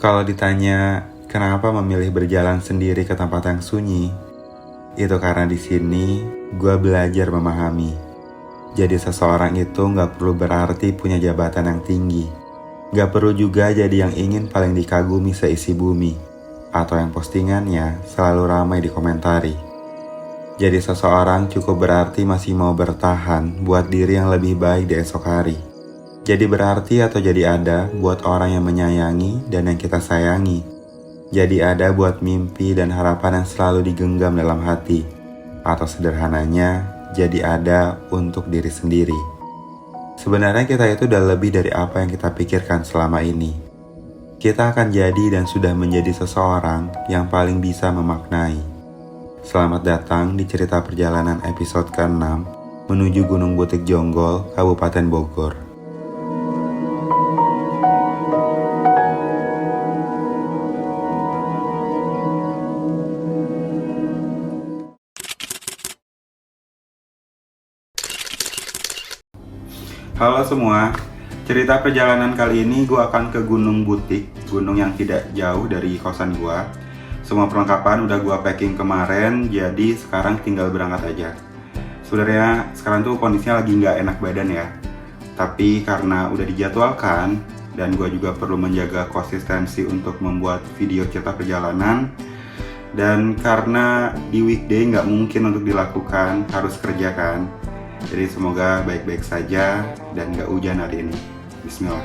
Kalau ditanya kenapa memilih berjalan sendiri ke tempat yang sunyi, itu karena di sini gue belajar memahami. Jadi seseorang itu gak perlu berarti punya jabatan yang tinggi. Gak perlu juga jadi yang ingin paling dikagumi seisi bumi, atau yang postingannya selalu ramai dikomentari. Jadi seseorang cukup berarti masih mau bertahan buat diri yang lebih baik di esok hari. Jadi berarti atau jadi ada buat orang yang menyayangi dan yang kita sayangi. Jadi ada buat mimpi dan harapan yang selalu digenggam dalam hati. Atau sederhananya, jadi ada untuk diri sendiri. Sebenarnya kita itu udah lebih dari apa yang kita pikirkan selama ini. Kita akan jadi dan sudah menjadi seseorang yang paling bisa memaknai. Selamat datang di cerita perjalanan episode ke-6 menuju Gunung Butik Jonggol, Kabupaten Bogor. Halo semua, cerita perjalanan kali ini gue akan ke Gunung Butik, gunung yang tidak jauh dari kosan gue. Semua perlengkapan udah gue packing kemarin, jadi sekarang tinggal berangkat aja. Sebenarnya sekarang tuh kondisinya lagi nggak enak badan ya, tapi karena udah dijadwalkan dan gue juga perlu menjaga konsistensi untuk membuat video cerita perjalanan. Dan karena di weekday nggak mungkin untuk dilakukan, harus kerja kan. Jadi semoga baik-baik saja dan gak hujan hari ini. Bismillah.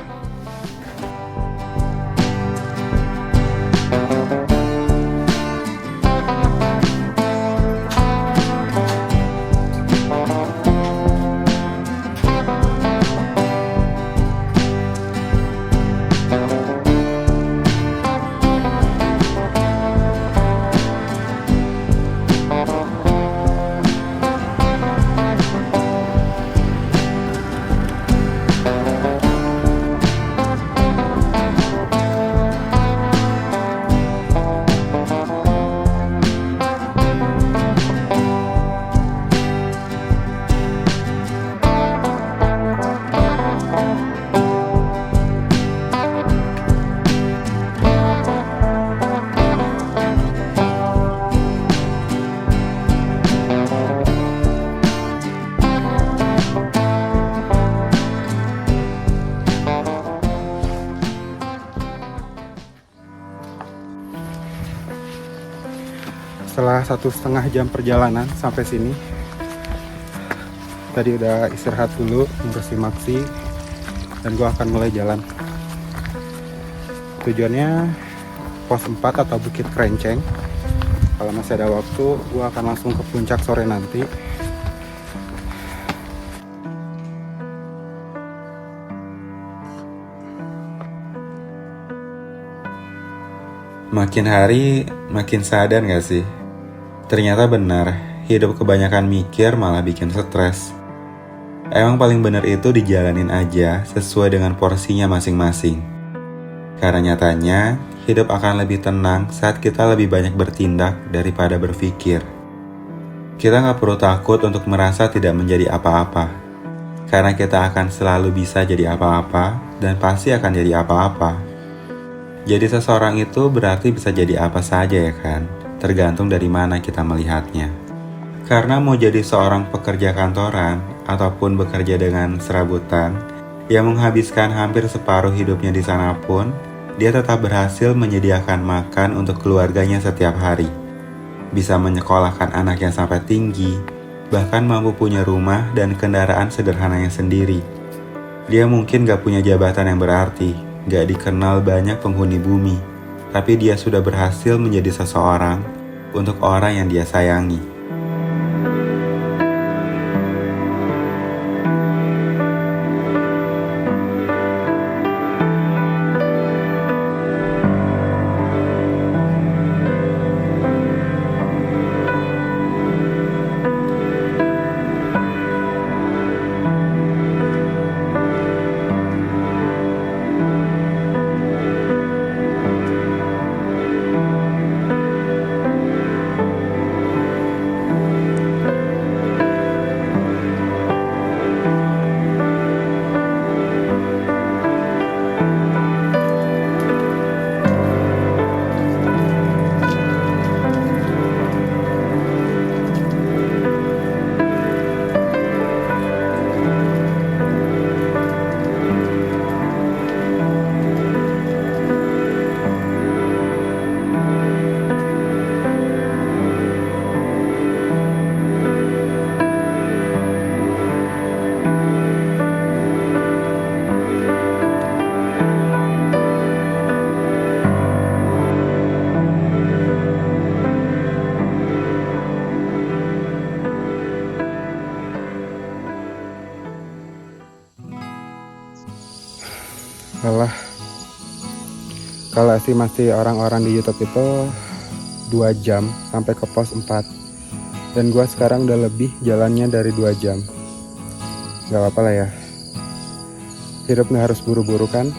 Setelah 1,5 jam perjalanan sampai sini, tadi udah istirahat dulu, membersih maksi, dan gue akan mulai jalan. Tujuannya pos 4 atau Bukit Kerenceng. Kalau masih ada waktu, gue akan langsung ke puncak sore nanti. Makin hari makin sadar gak sih? Ternyata benar, hidup kebanyakan mikir malah bikin stres. Emang paling benar itu dijalanin aja sesuai dengan porsinya masing-masing. Karena nyatanya, hidup akan lebih tenang saat kita lebih banyak bertindak daripada berpikir. Kita gak perlu takut untuk merasa tidak menjadi apa-apa. Karena kita akan selalu bisa jadi apa-apa dan pasti akan jadi apa-apa. Jadi seseorang itu berarti bisa jadi apa saja ya kan? Tergantung dari mana kita melihatnya. Karena mau jadi seorang pekerja kantoran ataupun bekerja dengan serabutan yang menghabiskan hampir separuh hidupnya di sana pun, dia tetap berhasil menyediakan makan untuk keluarganya setiap hari. Bisa menyekolahkan anaknya sampai tinggi, bahkan mampu punya rumah dan kendaraan sederhananya sendiri. Dia mungkin gak punya jabatan yang berarti, gak dikenal banyak penghuni bumi, tapi dia sudah berhasil menjadi seseorang untuk orang yang dia sayangi. Kalau estimasi orang-orang di YouTube itu 2 jam sampai ke pos 4. Dan gue sekarang udah lebih jalannya dari 2 jam. Gak apa-apa lah ya. Hidup gak harus buru-buru kan.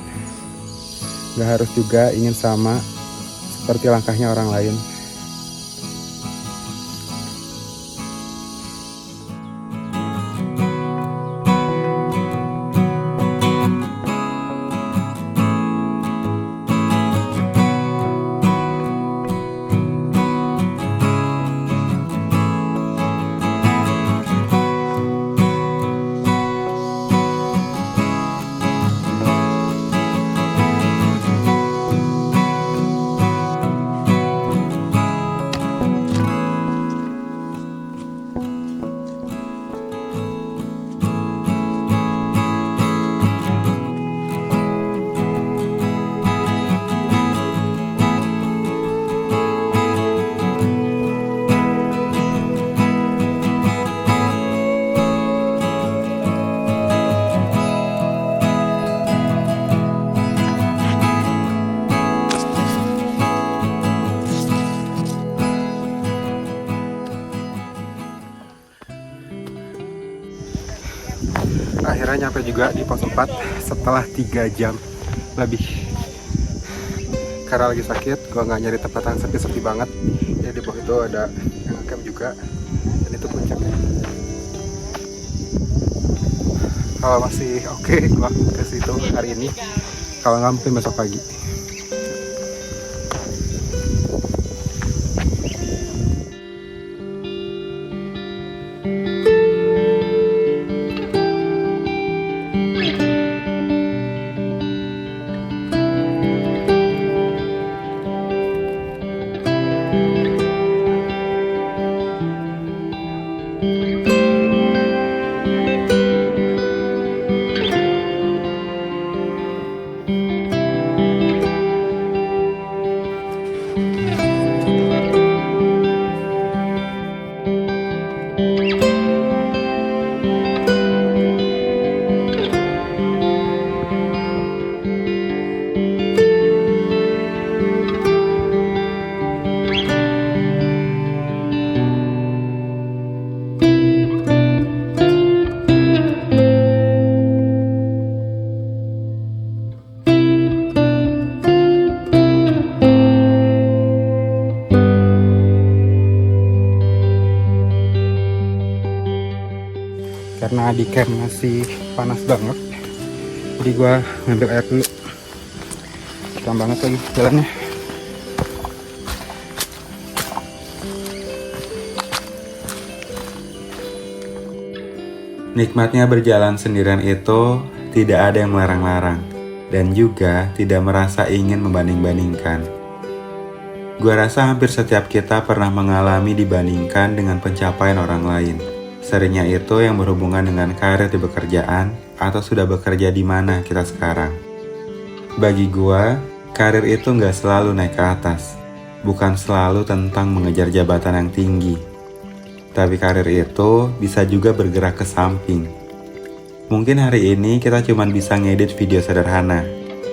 Gak harus juga ingin sama seperti langkahnya orang lain. Akhirnya nyampe juga di pos 4 setelah 3 jam lebih. Karena lagi sakit, gue nggak nyari tempat yang sepi-sepi banget. Jadi di bawah itu ada yang camp juga, dan itu puncaknya. Kalau masih oke, gue ke situ hari ini. Kalau nggak mungkin besok pagi. Karena di camp masih panas banget, jadi gue ngambil air dulu. Hitam banget lagi jalannya. Nikmatnya berjalan sendirian itu tidak ada yang melarang-larang, dan juga tidak merasa ingin membanding-bandingkan. Gua rasa hampir setiap kita pernah mengalami dibandingkan dengan pencapaian orang lain. Seringnya itu yang berhubungan dengan karir di pekerjaan atau sudah bekerja di mana kita sekarang. Bagi gua, karir itu nggak selalu naik ke atas. Bukan selalu tentang mengejar jabatan yang tinggi. Tapi karir itu bisa juga bergerak ke samping. Mungkin hari ini kita cuma bisa ngedit video sederhana,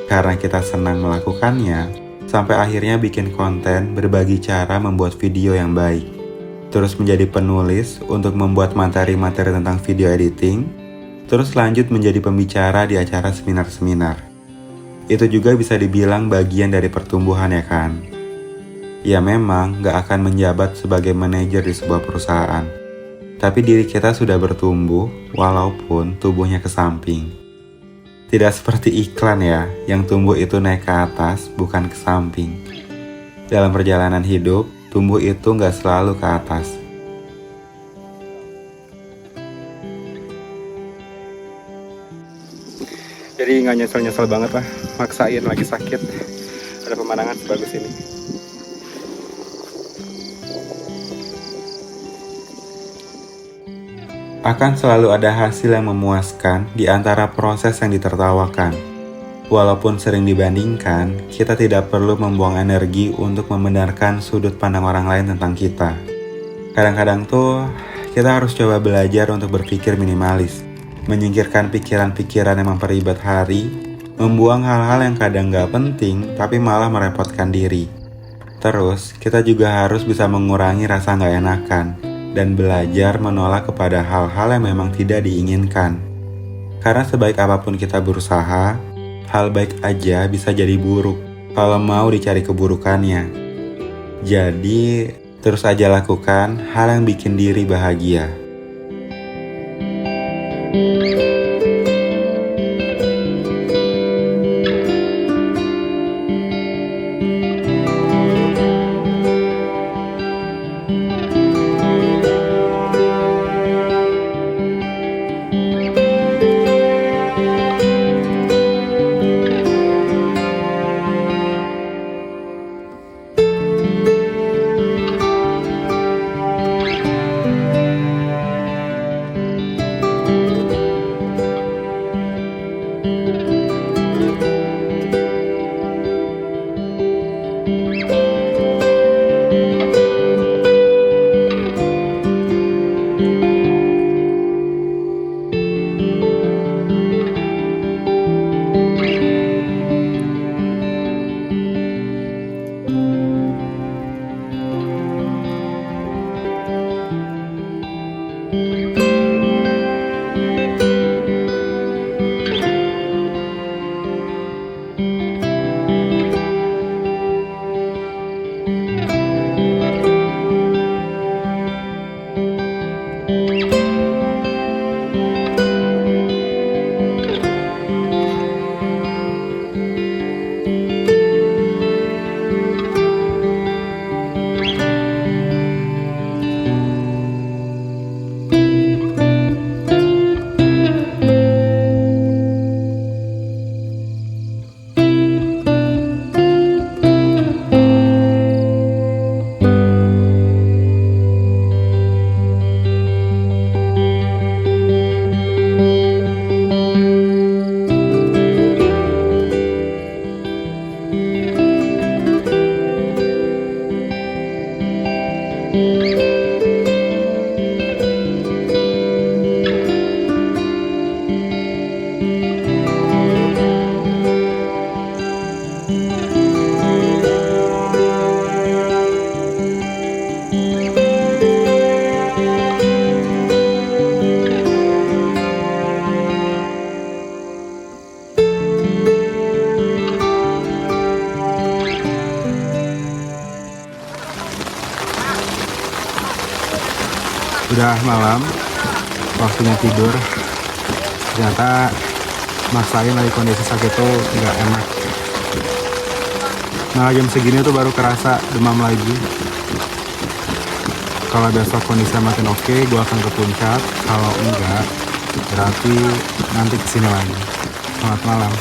karena kita senang melakukannya, sampai akhirnya bikin konten berbagi cara membuat video yang baik. Terus menjadi penulis untuk membuat materi-materi tentang video editing, terus lanjut menjadi pembicara di acara seminar-seminar. Itu juga bisa dibilang bagian dari pertumbuhan ya kan? Ya memang gak akan menjabat sebagai manajer di sebuah perusahaan, tapi diri kita sudah bertumbuh walaupun tubuhnya ke samping. Tidak seperti iklan ya, yang tumbuh itu naik ke atas bukan ke samping. Dalam perjalanan hidup, tumbuh itu gak selalu ke atas. Jadi nggak nyesel-nyesel banget lah, maksain lagi sakit. Ada pemandangan sebagus ini. Akan selalu ada hasil yang memuaskan di antara proses yang ditertawakan. Walaupun sering dibandingkan, kita tidak perlu membuang energi untuk membenarkan sudut pandang orang lain tentang kita. Kadang-kadang tuh, kita harus coba belajar untuk berpikir minimalis, menyingkirkan pikiran-pikiran yang memperlibat hari, Membuang hal-hal yang kadang gak penting tapi malah merepotkan diri. Terus, kita juga harus bisa mengurangi rasa gak enakan dan belajar menolak kepada hal-hal yang memang tidak diinginkan. Karena sebaik apapun kita berusaha, hal baik aja bisa jadi buruk kalau mau dicari keburukannya. Jadi, terus aja lakukan hal yang bikin diri bahagia. Udah malam, waktunya tidur. Ternyata maksain lagi kondisi sakit tuh nggak enak. Nah jam segini tuh baru kerasa demam lagi. Kalau besok kondisinya makin oke, gue akan ke puncak. Kalau enggak, berarti nanti kesini lagi. Selamat malam.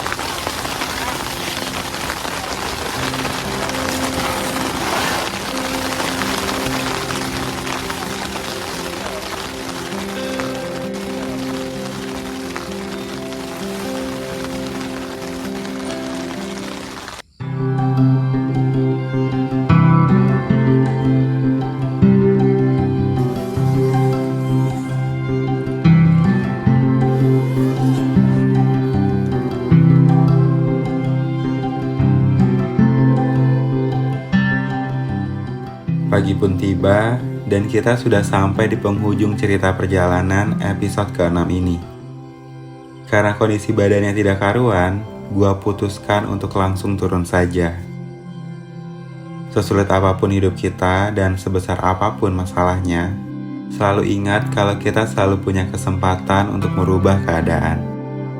Pagi pun tiba, dan kita sudah sampai di penghujung cerita perjalanan episode ke-6 ini. Karena kondisi badannya tidak karuan, gua putuskan untuk langsung turun saja. Sesulit apapun hidup kita dan sebesar apapun masalahnya, selalu ingat kalau kita selalu punya kesempatan untuk merubah keadaan.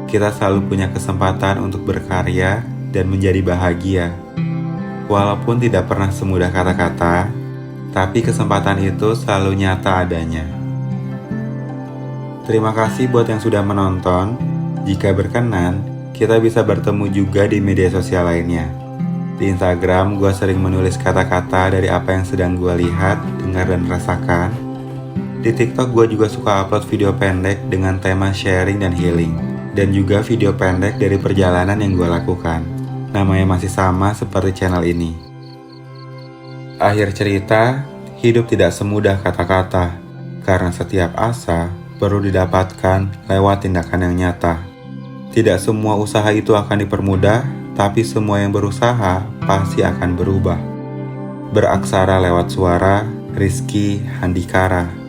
Kita selalu punya kesempatan untuk berkarya dan menjadi bahagia. Walaupun tidak pernah semudah kata-kata, tapi kesempatan itu selalu nyata adanya. Terima kasih buat yang sudah menonton. Jika berkenan, kita bisa bertemu juga di media sosial lainnya. Di Instagram, gue sering menulis kata-kata dari apa yang sedang gue lihat, dengar, dan rasakan. Di TikTok, gue juga suka upload video pendek dengan tema sharing dan healing. Dan juga video pendek dari perjalanan yang gue lakukan. Namanya masih sama seperti channel ini. Akhir cerita, hidup tidak semudah kata-kata, karena setiap asa perlu didapatkan lewat tindakan yang nyata. Tidak semua usaha itu akan dipermudah, tapi semua yang berusaha pasti akan berubah. Beraksara lewat suara, Rizky Handikara.